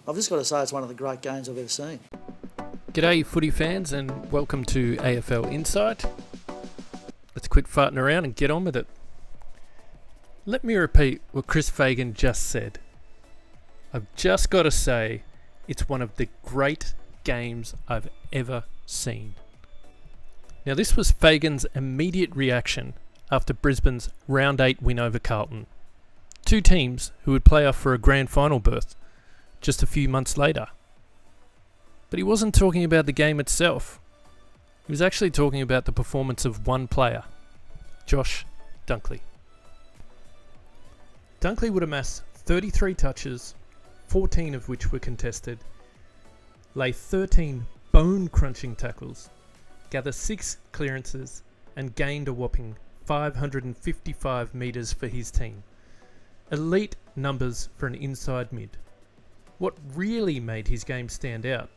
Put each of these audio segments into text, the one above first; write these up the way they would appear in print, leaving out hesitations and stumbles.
I've just got to say it's one of the great games I've ever seen. G'day footy fans and welcome to AFL Insight. Let's quit farting around and get on with it. Let me repeat what Chris Fagan just said. I've just got to say it's one of the great games I've ever seen. Now this was Fagan's immediate reaction after Brisbane's round 8 win over Carlton. Two teams who would play off for a grand final berth just a few months later. But he wasn't talking about the game itself. He was actually talking about the performance of one player, Josh Dunkley. Dunkley would amass 33 touches, 14 of which were contested, lay 13 bone-crunching tackles, gather 6 clearances, and gained a whopping 555 metres for his team. Elite numbers for an inside mid. What really made his game stand out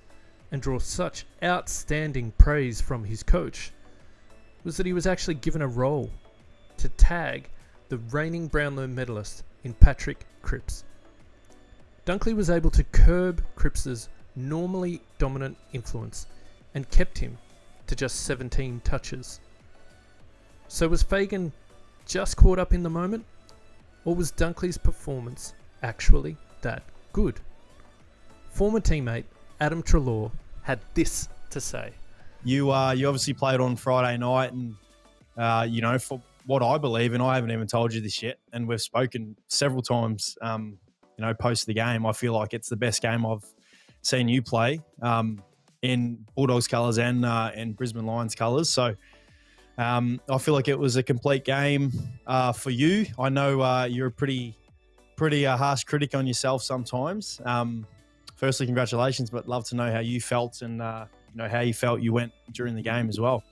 and draw such outstanding praise from his coach was that he was actually given a role to tag the reigning Brownlow medalist in Patrick Cripps. Dunkley was able to curb Cripps's normally dominant influence and kept him to just 17 touches. So was Fagan just caught up in the moment? Or was Dunkley's performance actually that good? Former teammate Adam Treloar had this to say. You obviously played on Friday night and, for what I believe, and I haven't even told you this yet, and we've spoken several times, post the game, I feel like it's the best game I've seen you play in Bulldogs colours and Brisbane Lions colours. So I feel like it was a complete game for you. I know you're a pretty harsh critic on yourself sometimes. Firstly, congratulations, but love to know how you felt and how you felt you went during the game as well.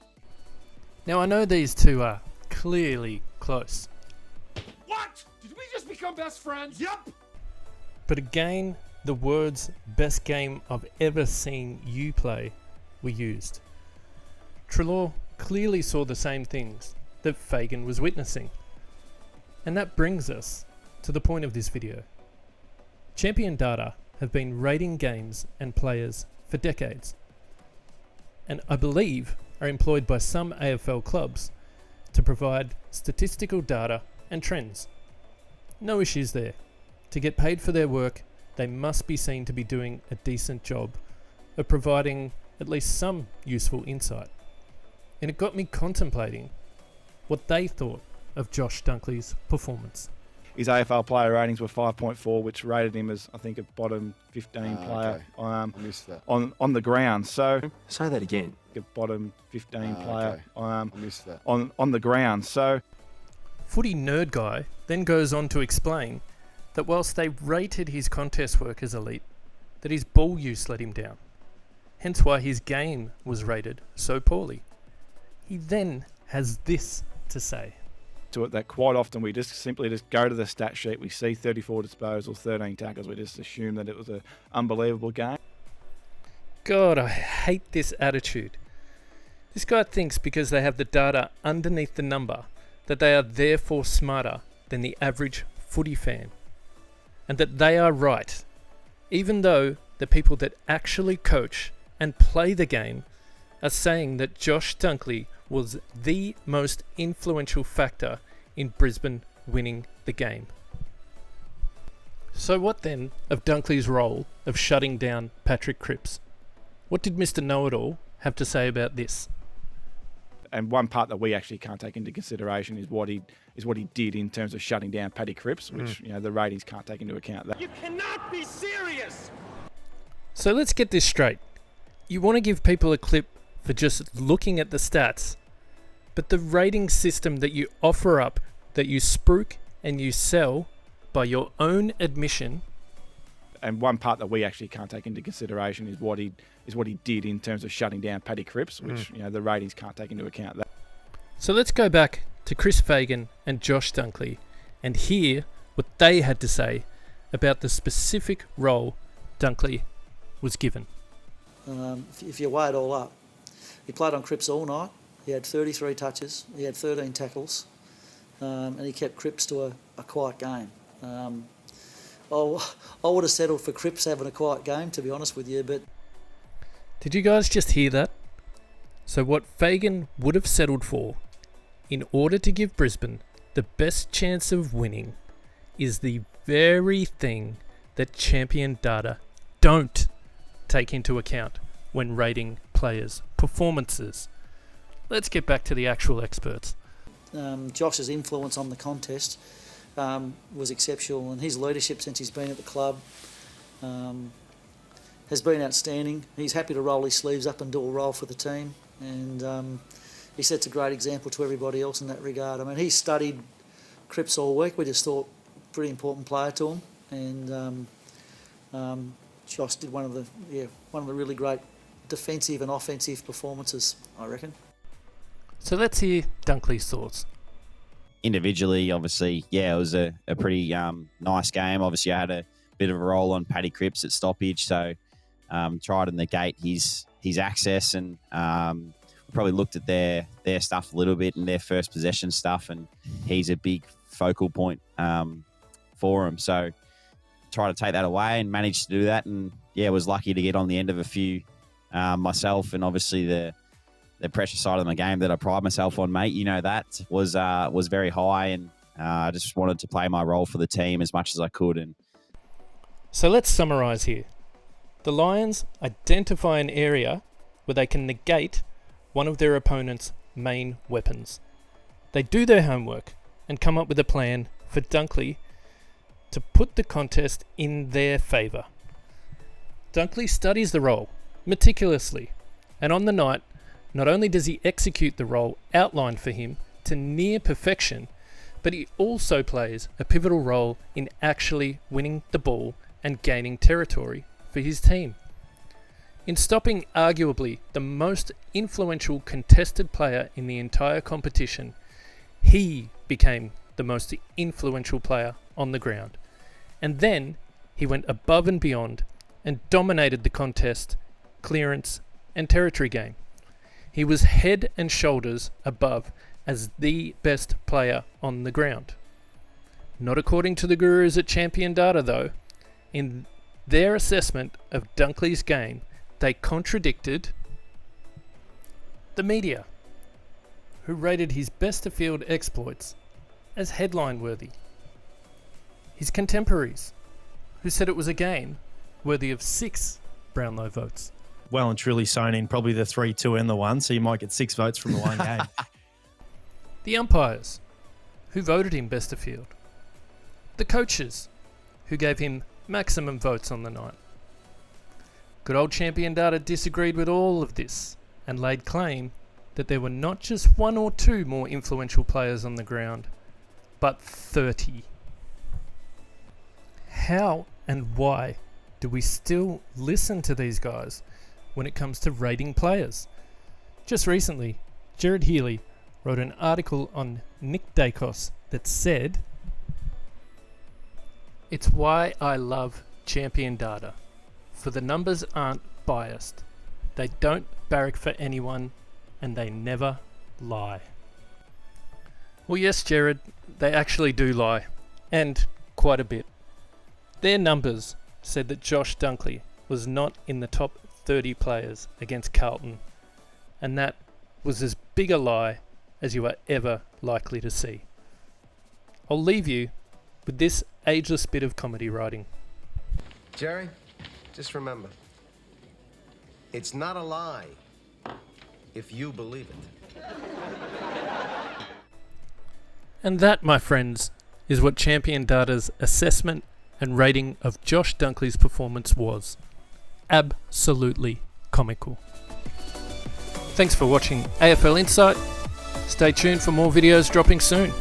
Now I know these two are clearly close. What? Did we just become best friends? Yep. But again, the words "best game I've ever seen you play" were used. Treloar clearly saw the same things that Fagan was witnessing. And that brings us to the point of this video. Champion Data have been rating games and players for decades, and I believe are employed by some AFL clubs to provide statistical data and trends. No issues there. To get paid for their work, they must be seen to be doing a decent job of providing at least some useful insight. And it got me contemplating what they thought of Josh Dunkley's performance. His AFL player ratings were 5.4, which rated him as, I think, a bottom 15 player I missed that. on the ground. So Say that again. a bottom 15 player I missed that. on the ground. So Footy Nerd Guy then goes on to explain that whilst they rated his contest work as elite, that his ball use let him down. Hence why his game was rated so poorly. He then has this to say. to it that quite often we just simply go to the stat sheet, we see 34 disposals, 13 tackles, we just assume that it was an unbelievable game. God, I hate this attitude. This guy thinks because they have the data underneath the number that they are therefore smarter than the average footy fan. And that they are right, even though the people that actually coach and play the game are saying that Josh Dunkley was the most influential factor in Brisbane winning the game. So what then of Dunkley's role of shutting down Patrick Cripps? What did Mr. Know-It-All have to say about this? And one part that we actually can't take into consideration is what he did in terms of shutting down Paddy Cripps, which the ratings can't take into account that. You cannot be serious! So let's get this straight. You want to give people a clip for just looking at the stats, but the rating system that you offer up, that you spruik and you sell by your own admission. And one part that we actually can't take into consideration is what he did in terms of shutting down Paddy Cripps, which the ratings can't take into account that. So let's go back to Chris Fagan and Josh Dunkley and hear what they had to say about the specific role Dunkley was given. If you weigh it all up, he played on Cripps all night. He had 33 touches, he had 13 tackles, and he kept Cripps to a quiet game. I would have settled for Cripps having a quiet game, to be honest with you. But Did you guys just hear that? So what Fagan would have settled for, in order to give Brisbane the best chance of winning, is the very thing that Champion Data don't take into account when rating players' performances. Let's get back to the actual experts. Josh's influence on the contest was exceptional, and his leadership since he's been at the club has been outstanding. He's happy to roll his sleeves up and do a role for the team, and he sets a great example to everybody else in that regard. I mean, he studied Cripps all week. We just thought pretty important player to him, and Josh did one of the really great defensive and offensive performances, I reckon. So let's hear Dunkley's thoughts. Individually, obviously, it was a pretty nice game. Obviously, I had a bit of a roll on Paddy Cripps at stoppage, so tried to negate his access, and probably looked at their stuff a little bit and their first possession stuff, and he's a big focal point for him. So tried to take that away and managed to do that, and was lucky to get on the end of a few myself, and obviously the pressure side of my game that I pride myself on, mate. You know, that was very high, and I just wanted to play my role for the team as much as I could. And So let's summarise here. The Lions identify an area where they can negate one of their opponent's main weapons. They do their homework and come up with a plan for Dunkley to put the contest in their favour. Dunkley studies the role meticulously, and on the night, not only does he execute the role outlined for him to near perfection, but he also plays a pivotal role in actually winning the ball and gaining territory for his team. In stopping arguably the most influential contested player in the entire competition, he became the most influential player on the ground. And then he went above and beyond and dominated the contest, clearance and territory game. He was head and shoulders above as the best player on the ground. Not according to the gurus at Champion Data though. In their assessment of Dunkley's game, they contradicted the media, who rated his best of field exploits as headline worthy. His contemporaries, who said it was a game worthy of 6 Brownlow votes. Well and truly sewn in probably the 3, 2 and the 1, so you might get 6 votes from the one game. The umpires, who voted him best of field. The coaches, who gave him maximum votes on the night. Good old Champion Data disagreed with all of this and laid claim that there were not just 1 or 2 more influential players on the ground, but 30. How and why do we still listen to these guys when it comes to rating players? Just recently, Jared Healy wrote an article on Nick Dacos that said, "It's why I love Champion Data, for the numbers aren't biased. They don't barrack for anyone, and they never lie." Well, yes, Jared, they actually do lie, and quite a bit. Their numbers said that Josh Dunkley was not in the top 30 players against Carlton, and that was as big a lie as you are ever likely to see. I'll leave you with this ageless bit of comedy writing. Jerry, just remember, it's not a lie if you believe it. And that, my friends, is what Champion Data's assessment and rating of Josh Dunkley's performance was. Absolutely comical. Thanks for watching AFL Insight. Stay tuned for more videos dropping soon.